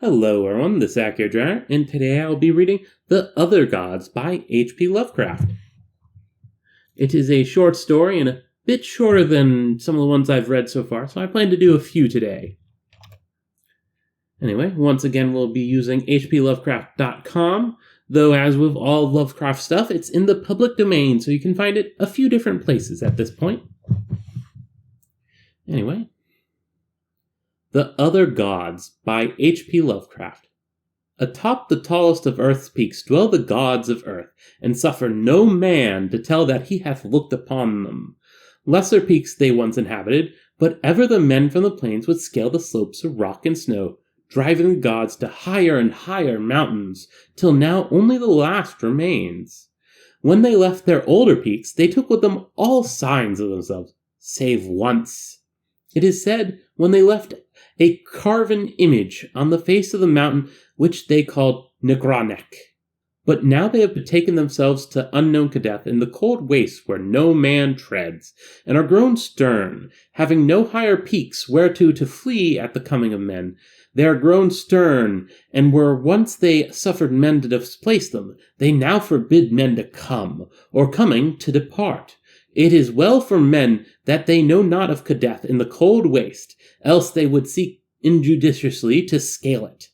Hello everyone, this is Akhier, and today I'll be reading The Other Gods by H.P. Lovecraft. It is a short story and a bit shorter than some of the ones I've read so far, so I plan to do a few today. Anyway, once again we'll be using hplovecraft.com, though as with all Lovecraft stuff, it's in the public domain, so you can find it a few different places at this point. Anyway. The Other Gods by H.P. Lovecraft. Atop the tallest of earth's peaks dwell the gods of earth, and suffer no man to tell that he hath looked upon them. Lesser peaks they once inhabited, but ever the men from the plains would scale the slopes of rock and snow, driving the gods to higher and higher mountains, till now only the last remains. When they left their older peaks, they took with them all signs of themselves, save once. It is said, when they left a carven image on the face of the mountain which they called Negranek. But now they have betaken themselves to unknown Kadeth in the cold waste where no man treads, and are grown stern, having no higher peaks whereto to flee at the coming of men. They are grown stern, and where once they suffered men to displace them, they now forbid men to come, or coming to depart. It is well for men that they know not of Kadeth in the cold waste, else they would seek injudiciously to scale it.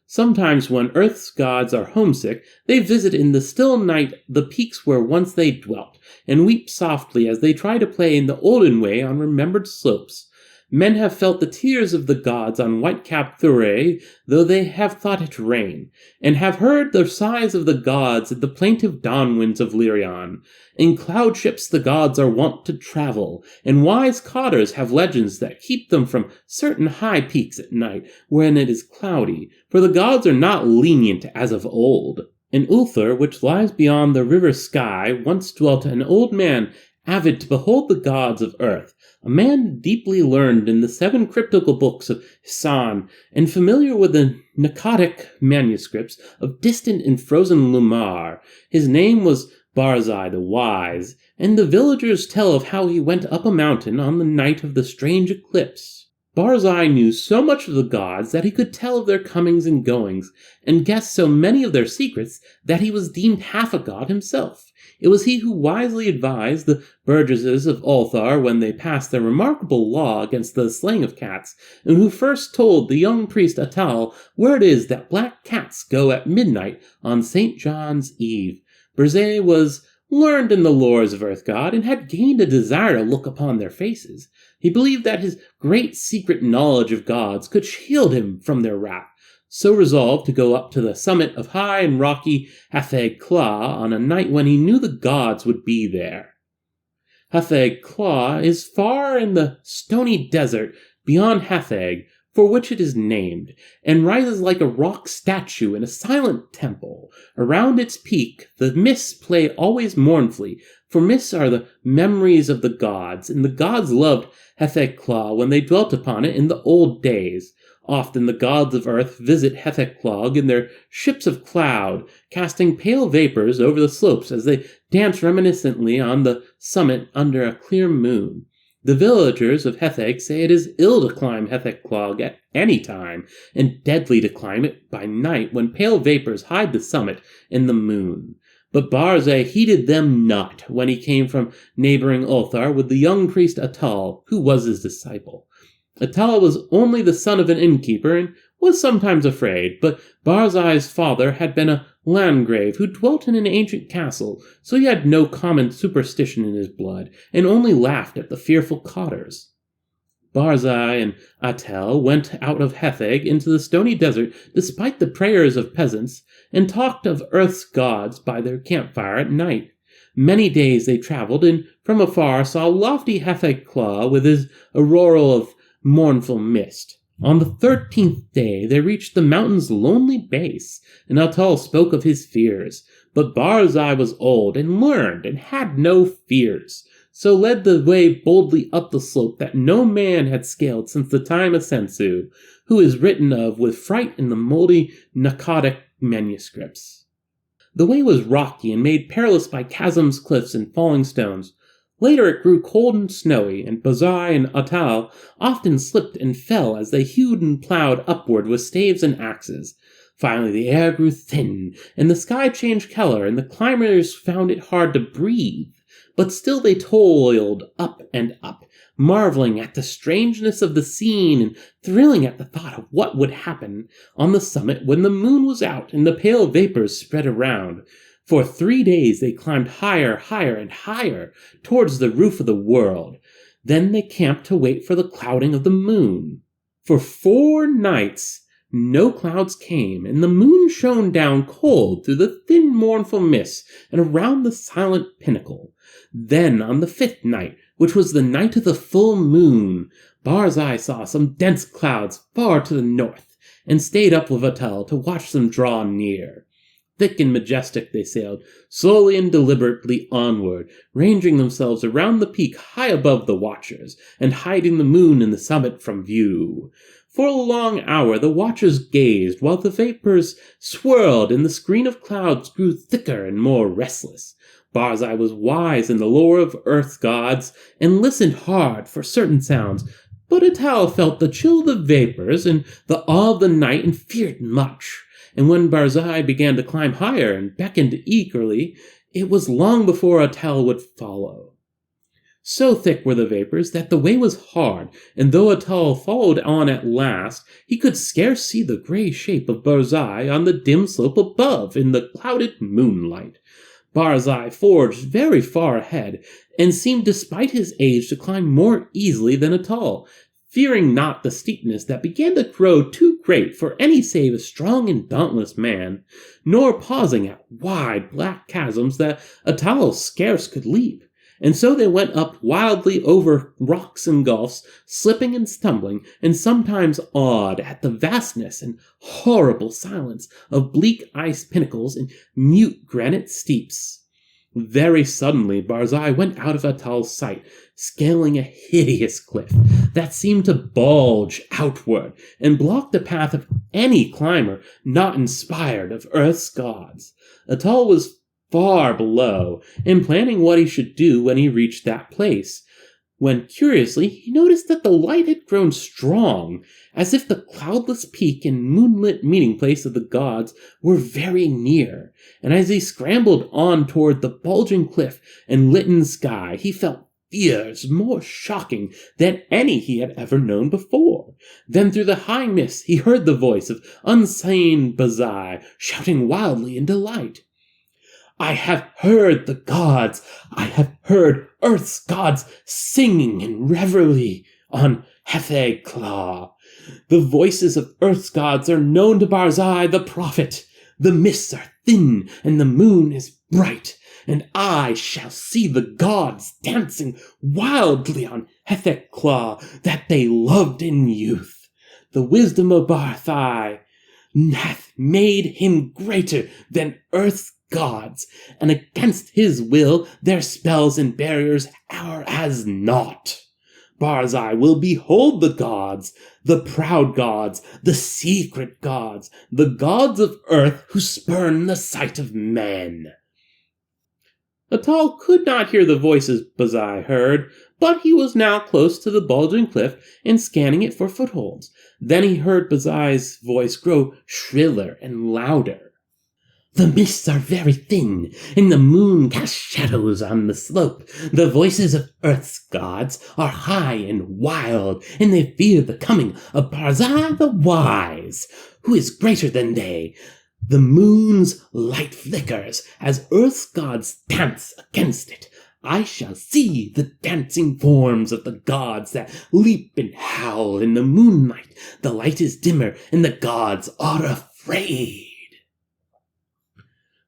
Sometimes when earth's gods are homesick, they visit in the still night the peaks where once they dwelt, and weep softly as they try to play in the olden way on remembered slopes. Men have felt the tears of the gods on white-capped Thuray, though they have thought it rain, and have heard the sighs of the gods at the plaintive dawn winds of Lyrion. In cloud ships the gods are wont to travel, and wise cotters have legends that keep them from certain high peaks at night, when it is cloudy, for the gods are not lenient as of old. In Ulthar, which lies beyond the river Sky, once dwelt an old man avid to behold the gods of earth, a man deeply learned in the 7 cryptical books of Hisan, and familiar with the Nakadic manuscripts of distant and frozen Lumar. His name was Barzai the Wise, and the villagers tell of how he went up a mountain on the night of the strange eclipse. Barzai knew so much of the gods that he could tell of their comings and goings, and guessed so many of their secrets that he was deemed half a god himself. It was he who wisely advised the burgesses of Ulthar when they passed their remarkable law against the slaying of cats, and who first told the young priest Atal where it is that black cats go at midnight on St. John's Eve. Barzai was learned in the lores of Earth God, and had gained a desire to look upon their faces. He believed that his great secret knowledge of gods could shield him from their wrath, so resolved to go up to the summit of high and rocky Hafeg Kla on a night when he knew the gods would be there. Hafeg Kla is far in the stony desert beyond Hafeg, for which it is named, and rises like a rock statue in a silent temple. Around its peak the mists play always mournfully, for mists are the memories of the gods, and the gods loved Hafeg Kla when they dwelt upon it in the old days. Often the gods of earth visit Hethekklog in their ships of cloud, casting pale vapors over the slopes as they dance reminiscently on the summit under a clear moon. The villagers of Hetheg say it is ill to climb Hethekklog at any time, and deadly to climb it by night when pale vapors hide the summit and the moon. But Barzai heeded them not when he came from neighboring Ulthar with the young priest Atal, who was his disciple. Atal was only the son of an innkeeper, and was sometimes afraid, but Barzai's father had been a landgrave who dwelt in an ancient castle, so he had no common superstition in his blood, and only laughed at the fearful cotters. Barzai and Atel went out of Hetheg into the stony desert despite the prayers of peasants, and talked of earth's gods by their campfire at night. Many days they traveled, and from afar saw lofty Hetheg Kla with his auroral of mournful mist. On the 13th day they reached the mountain's lonely base, and Atal spoke of his fears. But Barzai was old and learned, and had no fears, so led the way boldly up the slope that no man had scaled since the time of Sensu, who is written of with fright in the moldy Nakadic manuscripts. The way was rocky and made perilous by chasms, cliffs, and falling stones. Later it grew cold and snowy, and Burzai and Atal often slipped and fell as they hewed and plowed upward with staves and axes. Finally the air grew thin, and the sky changed color, and the climbers found it hard to breathe. But still they toiled up and up, marveling at the strangeness of the scene and thrilling at the thought of what would happen on the summit when the moon was out and the pale vapors spread around. For 3 days they climbed higher, higher, and higher towards the roof of the world. Then they camped to wait for the clouding of the moon. For 4 nights no clouds came, and the moon shone down cold through the thin mournful mist and around the silent pinnacle. Then on the 5th night, which was the night of the full moon, Burzai saw some dense clouds far to the north, and stayed up with Atal to watch them draw near. Thick and majestic they sailed, slowly and deliberately onward, ranging themselves around the peak high above the watchers, and hiding the moon in the summit from view. For a long hour the watchers gazed, while the vapors swirled and the screen of clouds grew thicker and more restless. Burzai was wise in the lore of earth gods, and listened hard for certain sounds, but Atal felt the chill of the vapors and the awe of the night and feared much. And when Burzai began to climb higher and beckoned eagerly, it was long before Atal would follow. So thick were the vapors that the way was hard, and though Atal followed on at last, he could scarce see the gray shape of Burzai on the dim slope above in the clouded moonlight. Burzai forged very far ahead, and seemed despite his age to climb more easily than Atal, fearing not the steepness that began to grow too great for any save a strong and dauntless man, nor pausing at wide black chasms that Atal scarce could leap. And so they went up wildly over rocks and gulfs, slipping and stumbling, and sometimes awed at the vastness and horrible silence of bleak ice pinnacles and mute granite steeps. Very suddenly Burzai went out of Atal's sight, scaling a hideous cliff that seemed to bulge outward and block the path of any climber not inspired of Earth's gods. Atal was far below, and planning what he should do when he reached that place, when curiously he noticed that the light had grown strong, as if the cloudless peak and moonlit meeting place of the gods were very near. And as he scrambled on toward the bulging cliff and litten sky, he felt fears more shocking than any he had ever known before. Then through the high mist he heard the voice of unseen Burzai shouting wildly in delight. I have heard the gods, I have heard Earth's gods singing in reveille on Akhier. The voices of Earth's gods are known to Burzai the prophet. The mists are thin and the moon is bright, and I shall see the gods dancing wildly on Akhier that they loved in youth. The wisdom of Burzai hath made him greater than Earth's gods, and against his will their spells and barriers are as naught. Burzai will behold the gods, the proud gods, the secret gods, the gods of earth who spurn the sight of men. Atal could not hear the voices Burzai heard, but he was now close to the bulging cliff and scanning it for footholds. Then he heard Burzai's voice grow shriller and louder. The mists are very thin, and the moon casts shadows on the slope. The voices of Earth's gods are high and wild, and they fear the coming of Burzai the Wise, who is greater than they. The moon's light flickers as Earth's gods dance against it. I shall see the dancing forms of the gods that leap and howl in the moonlight. The light is dimmer, and the gods are afraid.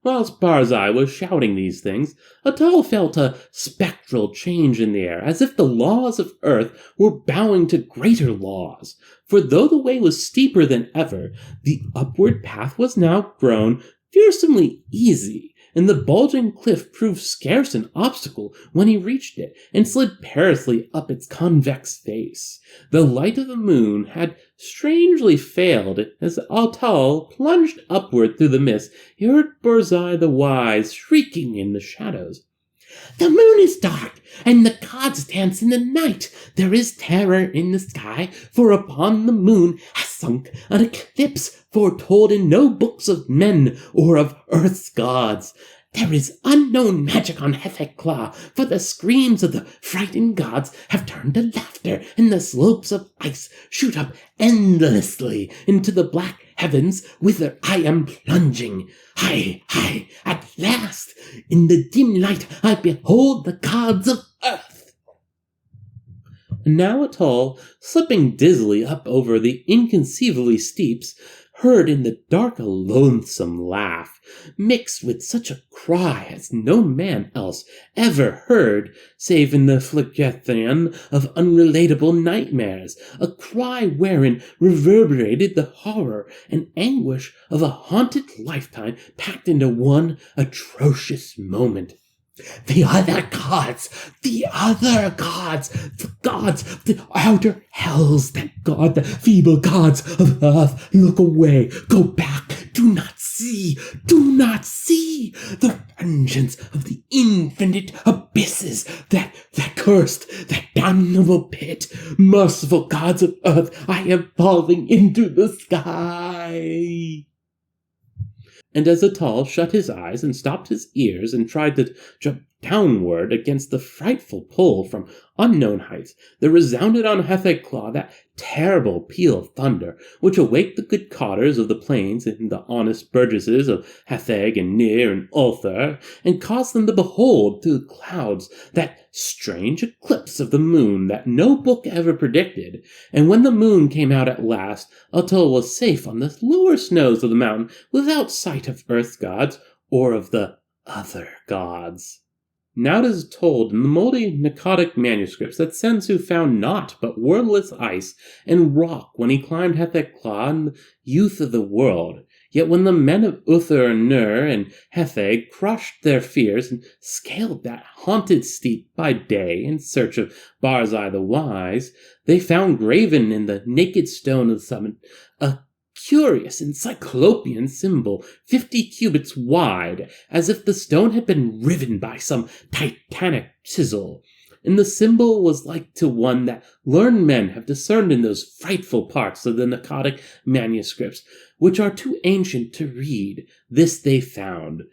Whilst Burzai was shouting these things, Atal felt a spectral change in the air, as if the laws of earth were bowing to greater laws. For though the way was steeper than ever, the upward path was now grown fearsomely easy, and the bulging cliff proved scarce an obstacle when he reached it, and slid perilously up its convex face. The light of the moon had strangely failed as Atal plunged upward through the mist. He heard Burzai the Wise shrieking in the shadows. The moon is dark, and the gods dance in the night. There is terror in the sky, for upon the moon has sunk an eclipse foretold in no books of men or of earth's gods. There is unknown magic on Hethekla, for the screams of the frightened gods have turned to laughter, and the slopes of ice shoot up endlessly into the black heavens whither I am plunging. High, high, at last, in the dim light I behold the gods of earth. And now Atal, slipping dizzily up over the inconceivably steeps, heard in the dark a loathsome laugh, mixed with such a cry as no man else ever heard, save in the Phlegethon of unrelatable nightmares, a cry wherein reverberated the horror and anguish of a haunted lifetime packed into one atrocious moment. The other gods, the outer hells that guard the feeble gods of earth, look away, go back, do not see the vengeance of the infinite abysses, that cursed, that damnable pit. Merciful gods of earth, I am falling into the sky. And as Atal shut his eyes and stopped his ears and tried to jump downward against the frightful pull from unknown heights, there resounded on Hethekla that terrible peal of thunder, which awaked the good cotters of the plains and the honest burgesses of Hetheg and Nir and Ulthar, and caused them to behold through the clouds that strange eclipse of the moon that no book ever predicted. And when the moon came out at last, Atal was safe on the lower snows of the mountain without sight of earth's gods or of the other gods. Now it is told in the moldy Akkadic manuscripts that Sensu found naught but wordless ice and rock when he climbed Hethekla in the youth of the world. Yet when the men of Uther and Nur and Hetheg crushed their fears and scaled that haunted steep by day in search of Barzai the Wise, they found graven in the naked stone of the summit a curious encyclopean symbol 50 cubits wide, as if the stone had been riven by some titanic chisel. And the symbol was like to one that learned men have discerned in those frightful parts of the Akkadic manuscripts, which are too ancient to read. This they found.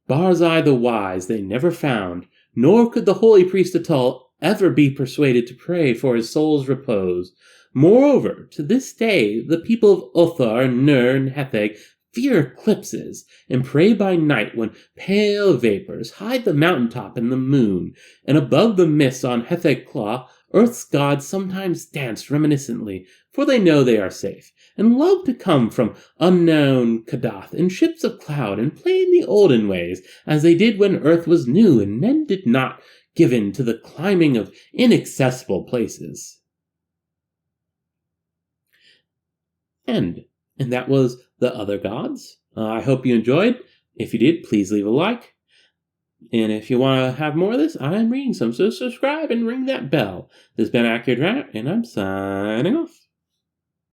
Barzai the Wise they never found, nor could the holy priest Atal ever be persuaded to pray for his soul's repose. Moreover, to this day, the people of Uthar, Nur, and Hetheg fear eclipses, and pray by night when pale vapors hide the mountaintop and the moon, and above the mists on Hethekla, earth's gods sometimes dance reminiscently, for they know they are safe, and love to come from unknown Kadath in ships of cloud and play in the olden ways, as they did when earth was new and men did not give in to the climbing of inaccessible places. And that was The Other Gods. I hope you enjoyed. If you did, please leave a like. And if you want to have more of this, I am reading some, so subscribe and ring that bell. This has been Akhier, and I'm signing off.